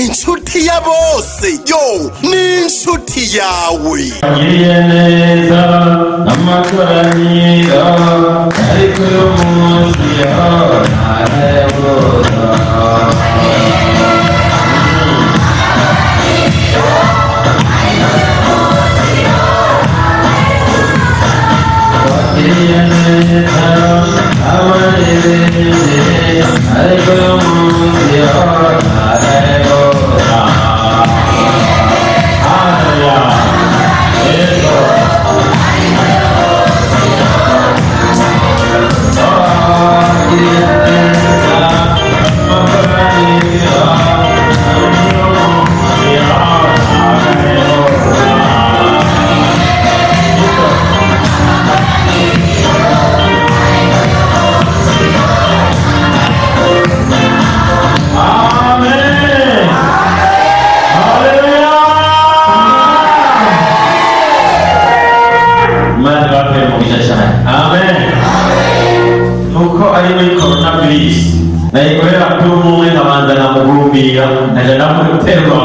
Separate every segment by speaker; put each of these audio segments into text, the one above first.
Speaker 1: inshuti ya bose yo ni inshuti yawe.
Speaker 2: Ngiriye neza amakoraniro ariko uyu munsi ntarayabona. Ngiriye neza amarerere ariko uyu munsi ntarayabona. Naikorera kuri umwe nkabanza namugumbira nkaja namuterwa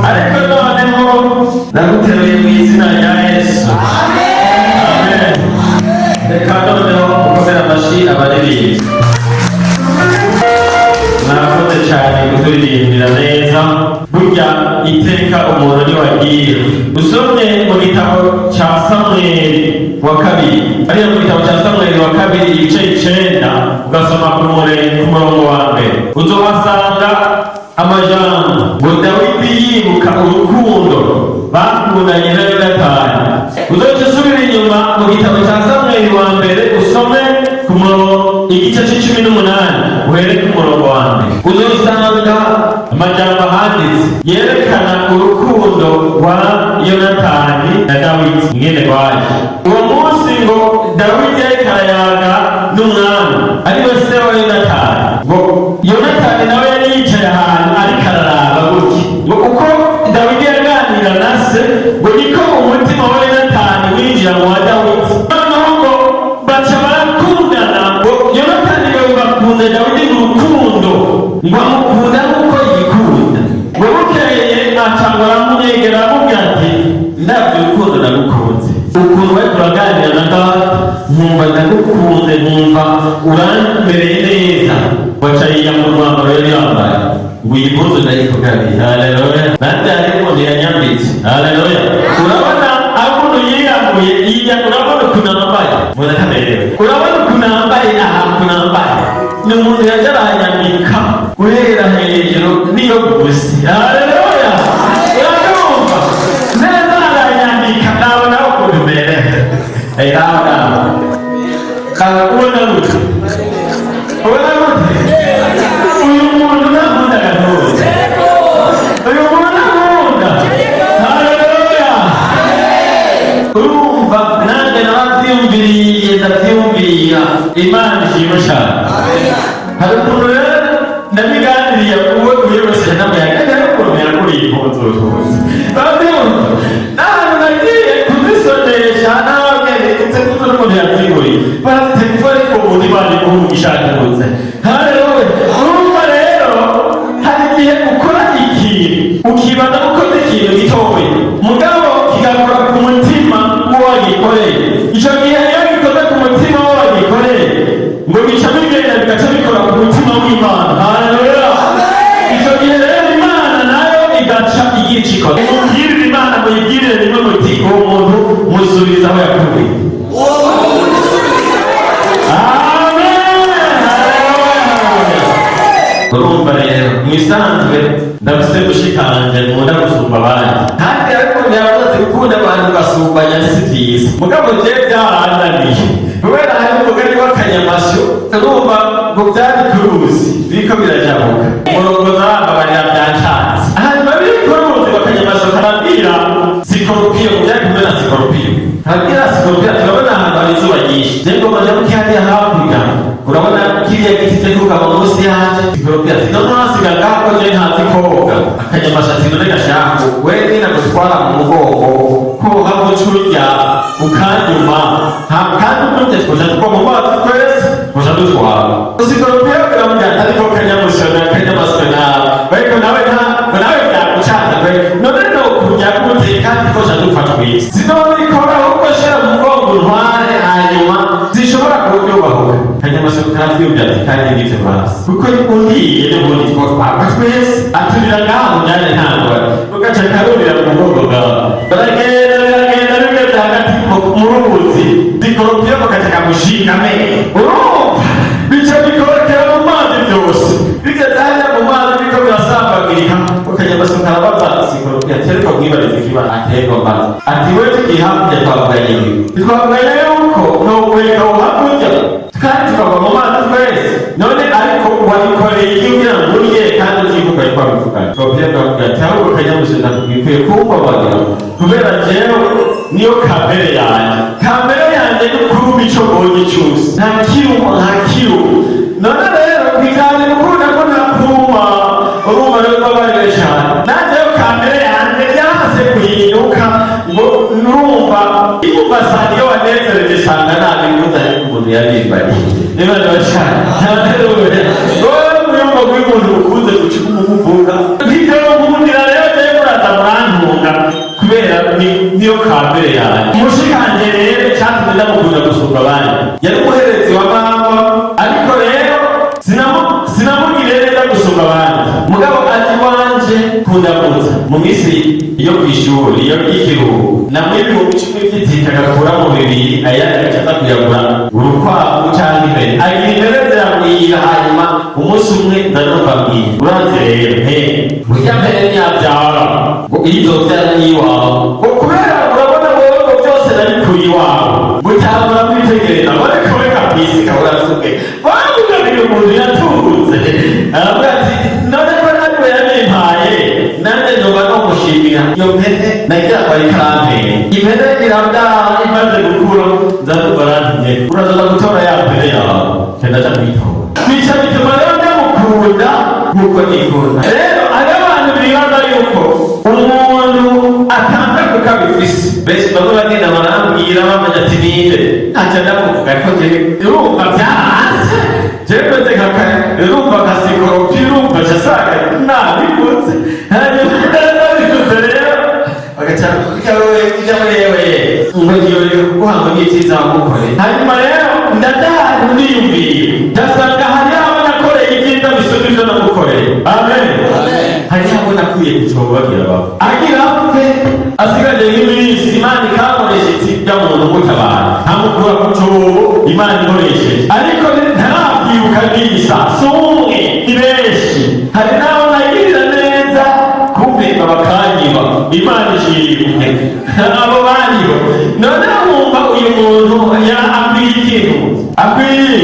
Speaker 2: ariko noneho naguteruye mu izina rya Yesu. Amen. Reka noneho gukomera amashyi abaririmbyi. Murakoze cyane kuturirimbira neza. Burya iteka umuntu ni wagiye. Usomye mu gitabo cya Samweli wa kabiri, ariyo mu gitabo cya Samweli wa kabiri igice 9 ugasoma ku murongo wa mbere, uzohasanga amajambo ngo Dawidi yibuka urukundo bakundanye na Yonatani. Uzoca usubira inyuma mu gitabo cya Samweli wa mbere usome ku murongo igice 18 uhere ku murongo wa mbere, uzosanga amajambo handitse yerekana urukundo rwa Yonatani na Dawidi ingene rwaje. Uwo munsi ngo Dawidi yariko arayaga n'umwami ariwe se wa Yonatani, ngo Yonatani nawe yari yicaye ahantu ariko araraba gutya, ngo uko Dawidi yaganira na se ngo niko umutima wa Yonatani winjira mu wa Dawidi. Noneho ngo baca barakundana, ngo Yonatani yumva akunda Dawidi mu rukundo, ngo amukunda nk'uko yikunda. Ngo bukeye acangwa aramunyegera aramubwira ati ndavye urukundo nagukunze, ukuntu bariko uraganira na Dawidi nkumva ndagukunze, nkumva urambereye neza. Waca yiya mu rwambaro yari yambaye, ngo iyi mpuzu ndayikugabiye. Haleluya. Nande ariko ntiyanyambitse. Haleluya. Urabona akuntu yiyambuye iya, urabona ukuntu ambaye, mbona kaberewe. Urabona ukuntu ambaye, aha ukuntu ambaye ni umuntu yaje aranyambika guhera hejuru niyo gusi. Haleluya. Urabona neza aranyambika, nawe nawe ukuntu umerewe. Nawe ubona gute? Ubona gute? Uyu muntu nakunda gatozi, uyu muntu nakunda. Haleluya. Urumva nanjye narabyiyumviriye ndabyiyumvira. Imana ishimwe cyane. Hari ukuntu rero ndabiganiriye uwo wese n'amayaga arakomera kuri iyi mpunzi tuzi. Babyumva n'ahantu nagiye kuzisonesha n'ababyeyi ndetse n'umuntu yabyiguriye barafite kuba ariko ubundi bari kugishakiruze. Haleluya. Urumva rero hari igihe ukora ikintu ukibaza ukoze ikintu gitowe mugabo kigakora ku mutima w'uwagikoreye. Icyo gihe iyo gikoze ku mutima w'uwagikoreye ngo bica bigenda bigaca bikora ku mutima w'Imana. Haleluya. Icyo gihe rero Imana nayo igaca igira icyo ikora. Mubwirire Imana, muyibwirire rimwe muti uwo muntu musubiza aho yakuye. Urumva rero mwisanzwe ndafise gushikanje nkunda gusumba abandi, kandi ariko ntiyabaze gukunda abantu basumbanya si vyiza, mugabo je byarananiye kubera hari umugani w'akanyamasyo urumva ngo vyari kuruzi biriko birajabuka umurongo zababarira byancanze. Hanyuma biri kuruzi w'akanyamasyo karabwira Sikoropiyo, byari kumwe na Sikoropiyo, karabwira Sikoropiyo turabona ahantu hari izuba ryinshi, je ngoma njabuke hariya hakurya urabona kiriya giti cy'ikuka mu munsi yaje. Sikoropiyo ati none hasiga ngaho je ntazi koga. Akanyamasyo ati none gashaka we nyina gutwara mu mugongo ko hamucurya ukanyuma nta kandi ukunze kuja kuko mu mazi twese gusa dutwara usikoropera kuramya ariko kanyamusona kanyamasona ariko nawe byagucanza none no kujya kumuteka ariko zadufashwe sinobikora ahubwo shira mu mugongo ntware hanyuma zishobora kubyubahuka kanyamasona kandi byati kandi n'ibyo basi kuko undiye n'ubundi twakwa twese aturira ngaho nyane ntabwo ugaca karurira mu mugongo bwawe baragenda bigeze hagati mu rubuzi zikoropera bakataka mushingame urumva bica bikorokera mu mazi byose bigeze hariya mu mazi biko birasambagirika ukanyamasona arabaza zikoropera tereko mwibariza ikiba atereko mazi ati we tukihakurya twavuganye twavuganye yuko nowega uhakurya kandi tukava mu mazi twese none ariko wabikoreye iki kugira ngo urye kandi uzivuga yuko wabivuganye twavuganye twavuga ati ahubwo kanyamusona bikwiye kumbabarira kubera jewe niyo kamere yanjye n'ukuru mico mbonye cyose nta kirumu none rero bikaze gukunda ko ntakuma urumva rero babarire cyane nanjyeyo kamere yanjye yamaze guhinduka ngo nurumva iyumva sanga iyo wanezereje sanga ntabwo imbuza ariko umuntu yabimbariye niba ndabashaka wowe muyumva kuri umuntu ukunze guca umuvuga nk'ibyo mukundira rero rero muraza murantunga kubera niyo kamere yanjye umushikanje rero cyatumye ndamukunda gusumba abandi yari umuherezi wa mama ariko rero sinamugire neza gusumba abandi mugabo ati wanje kundamuza mu minsi yo kw'ishuri iyo y'ikiruhuko namwe ibihumbi 10 by'itike agakura mu bibiri ayandi agacaza kuyagura urukwavu cyangwa imbere agira impereze yamwira hanyuma umunsi umwe ndanumva mbwira uranze rero burya mbere ntiyabyara ngo izobyara n'iwawe ngo kubera urabona wowe byose nabikuye iwawe gutangura kwitegereza bone kure kabisi kabura suke bamugabira umuntu yatunze aravuga ati none ko naniwe yabimpaye nanjye ndoba no gushimira iyo mpene nagira ngo ari karambere impene irabyara imaze gukura nzavuga arantumye uraza gutora ya mpene yawe ndaja kuyitora bica bituma rero ndamukunda nkuko nikunda rero ari abantu bibaza yuko umuntu atanga kuko abifise benshi baba bagenda barambwira bamenya ati ninde ntacyo ndakuvuga ariko urumva byaranze jewe nzekaka urumva kasikoropi urumva casaga nabikunze hanyuma nabikunze rero bagacara ijya murewe ngo ngiyorere kuguhanga n'icyiza wamukore hanyuma rero ndataha ndiyumviye ndasanga hari aho nakoreye ibyiza bisumba ibyo namukoreye amen hari aho nakwiye kucobo bagira babo agira pe asigaje nk'iminsi imana ikamukoresha itsinda muntu gutabara ntamukura ku cobo imana ikoresheje ariko ntarabyibuka n'isa sumwe ni benshi hari n'aho nagirira neza kumbe babakanyiba imana ishimwe abo bariho none wumva uyu muntu akwiye ikintu akwiye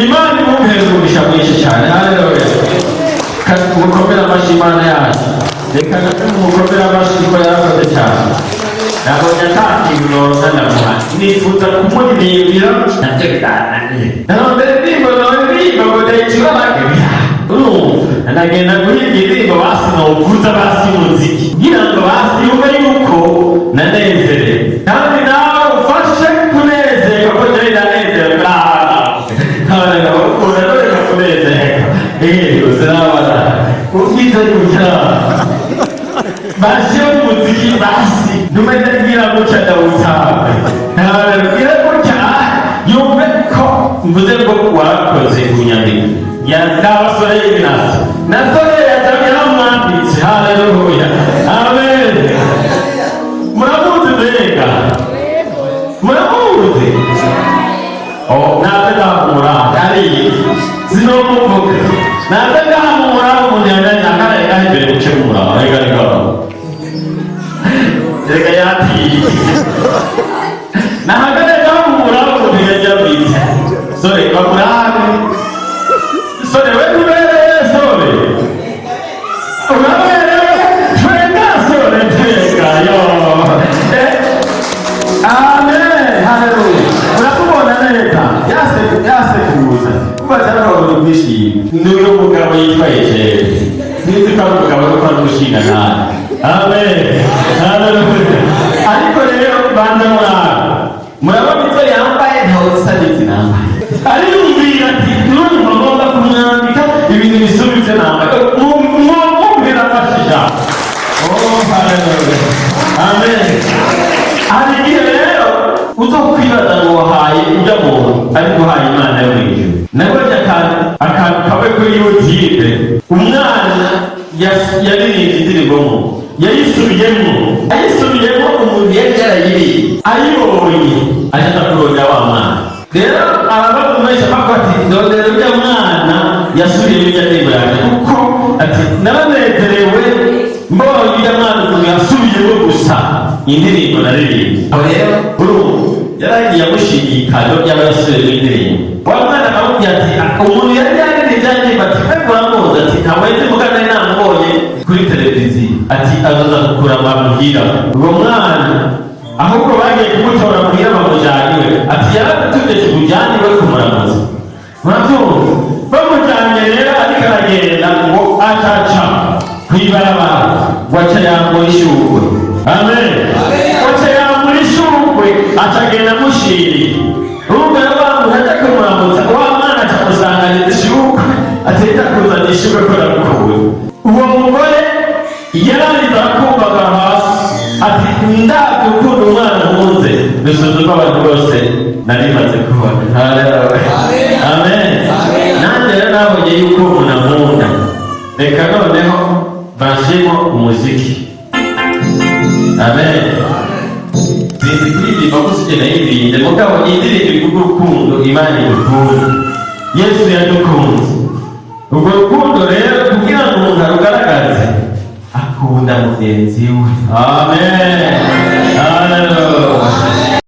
Speaker 2: imana imumuheza umugisha mwinshi cyane haleluya mukomere amashyi imana yacu reka mukomere amashyi ko yarakoze cyane nabonye atakintu namuha nifuza kumuririmbira nabyo birananiye nanone ndirimbo ngo ndayicura bakebya urumva nagenda guhiga indirimbo basi nawuvuza basi muziki kugira ngo basi yumve yuko nanezerewe kandi nawe ufashe kunezerwa ko njyewe ndanezerewe ntabona ukunda doreka kunezerwa uzirabona ubwiza gutya bashe umuziki basi numeze ngira gutya ndawutanga ntababwira gutya yumve ko mvuze ngo wakoze ku nyandiko y'abasore y'ibinasi nasore yatabye yaramwambitse haleluya amen muramuzi mbega muramuzi naze ndahumura ari sinomuvuga naze ndahumura umuntu yaganye imbere gukemura reka yatiye nahagane ndahumura umuntu yajyabitse sore bamurabe sore we tubereye sore urabereye twenga sore twenga yo amen haleluya urakubona neza yasekuza kuba cyangwa ubishimye n'uyu mugabo yitwa Ejeri sinzi ko ari umugabo ariko ari umushinga nawe amen haleluya ariko rero banza murabona icyo yambaye ntawe usa n'iki nambaye ariyumvira ibisubize nambaye mumpera amashisha. Oh haleluya, amen. Hari igihe rero uzokwibaza ngo wahaye ujya muntu ariko uhaye Imana yo mw'ijuru. Nabonye akantu kamwe kuri YouTube, umwana yaririmbye indirimbo mu yayisubiyemo umuntu yari yarayiriye ayibonye aja kuronda wa mwana. Rero arabamumenyesha ati ndondera ujya mwana yasubiyemo ijya ndirimbo yanjye kuko ati naranezerewe mbonye ujya mwana umuntu yasubiyemo gusa indirimbo naririmbye. Aho rero yaragiye amushingikanya yaba yasubiyemo indirimbo. Wa mwana akamubwira ati umuntu yari yaririmbye indirimbo ati ariko uramuzi ati ntabwo yahise mugana namubonye kuri televiziyo ati azaza gukura bamuhira. Uwo mwana ahubwo bagiye kumutora muhira bamujyaniwe ati yaratumye tumujyaniwe kumuramuza. Murabyumva bamujyanye rero ariko aragenda ngo acaca kw'ibarabara waca yambura ishurwe. Amen. Waca yambura ishurwe acagenda mushiri. Urumva yabantu ajya kumuramutsa wa mwana acamusanganiza ishurwe atenda kuzana ishurwe ko aramukuwe. Uwo mugore yarariza akumvaga hasi ati ndabyo ukunda umwana nkunze bisuzuma abantu bose narimaze kubona. Amen. Nanjye rero nabonye yuko umuntu ankunda, reka noneho bashyiremo umuziki. Amen. Sinzi kuririmba gusa ugenda yirinde mugabo indirimbo ivuga urukundo Imana idukunda, Yesu yadukunze. Urwo rukundo rero kugira ngo umuntu arugaragaze akunda mugenzi we. Amen. Haleluya.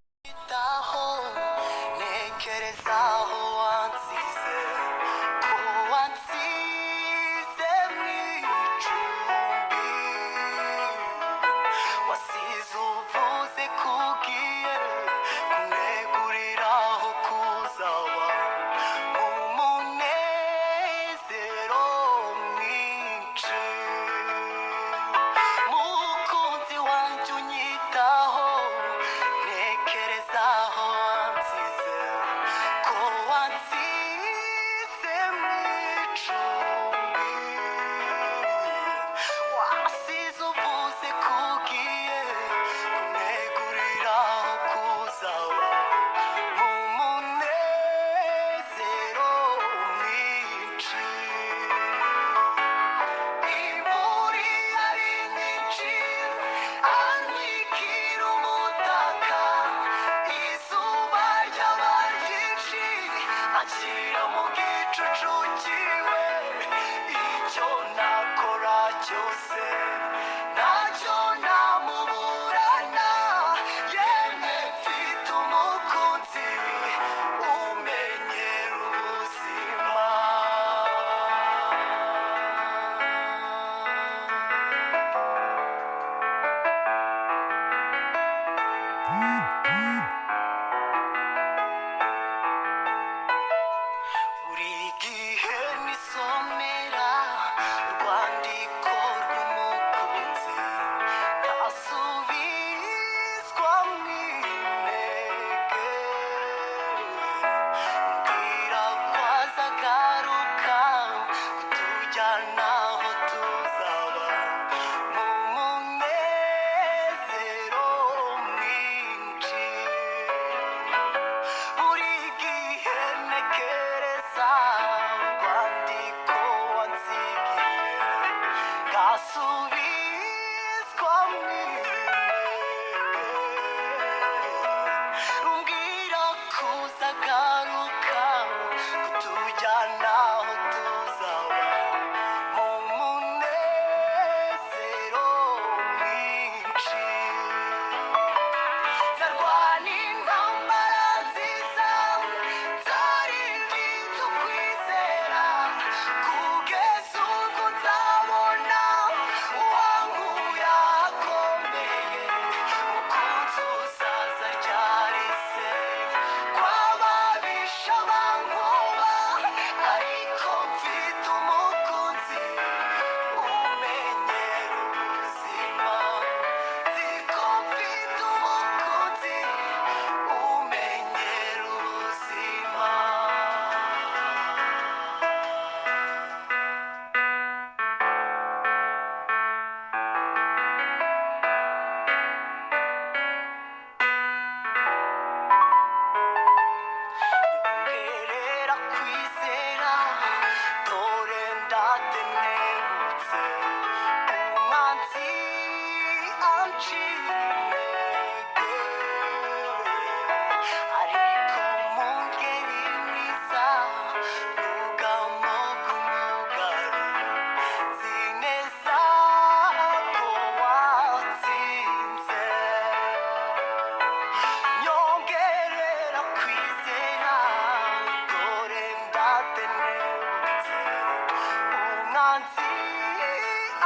Speaker 3: umwanzi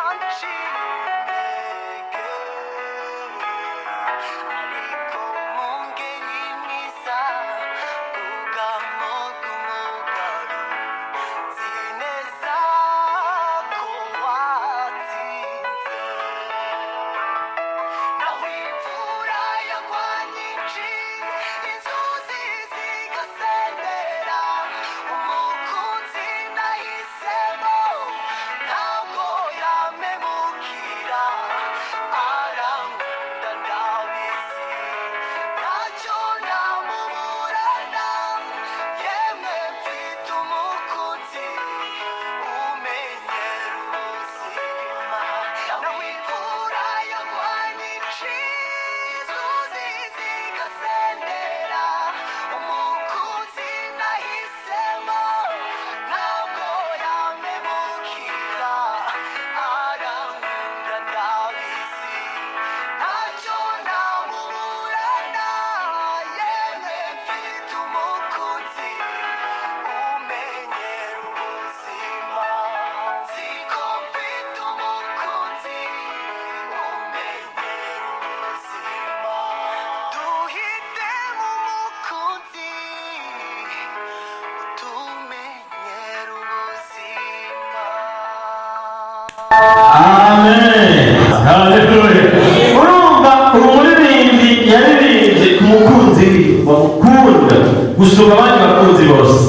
Speaker 3: ancike, ariko mu ngeri mwiza ubwamo bw'umugabo, nzi neza ko watsinze. Naho imvura yagwa nyinshi, inzuzi zigasendera, umukunzi nahisemo ntabwo yamemukira, arankunda ndabizi, ntacyo namuburana, yemwe mfite umukunzi umenyera ubuzima. Naho imvura yagwa nyinshi, inzuzi zigasendera, umukunzi nahisemo ntabwo yamemukira, arankunda ndabizi, ntacyo namuburana, yemwe mfite umukunzi umenyera ubuzima. Nzi ko mfite umukunzi umenyera ubuzima. Duhitemo umukunzi utumenyera ubuzima.
Speaker 2: Amen. Haleluya. Urumva umuririmbyi yaririmbye ku mukunzi bamukunda gusumba abandi bakunzi bose.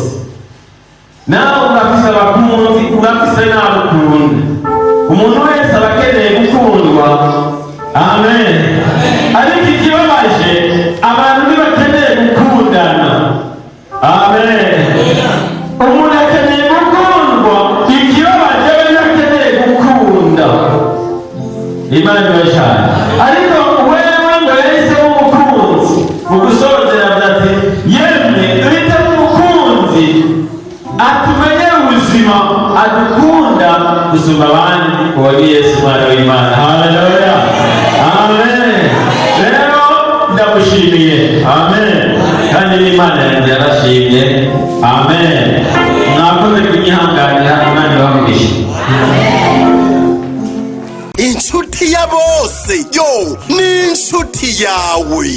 Speaker 2: Nawe urafise abakunzi, urafise n'abakunda. Umuntu wese aba akeneye gukundwa. Amen. Ariko ikibabaje abantu ntibakeneye gukundana. Amen. Umuntu akeneye gukundwa, ikibabaje we ntakeneye gukunda. Imana ibashane. Ariko wewe ngo yahisemo umukunzi, mu gusozera ati yemwe duhitemo umukunzi atumenyera ubuzima, adukunda gusumba abandi, uwo ni Yesu Mwana w'Imana. Haleluya. Amen. Rero ndamushimiye. Amen. Kandi n'Imana yanjye yarashimye. Amen. Mwakoze kunyihanganira, Imana ibahe.
Speaker 1: inshuti ya bose yo ni inshuti yawe.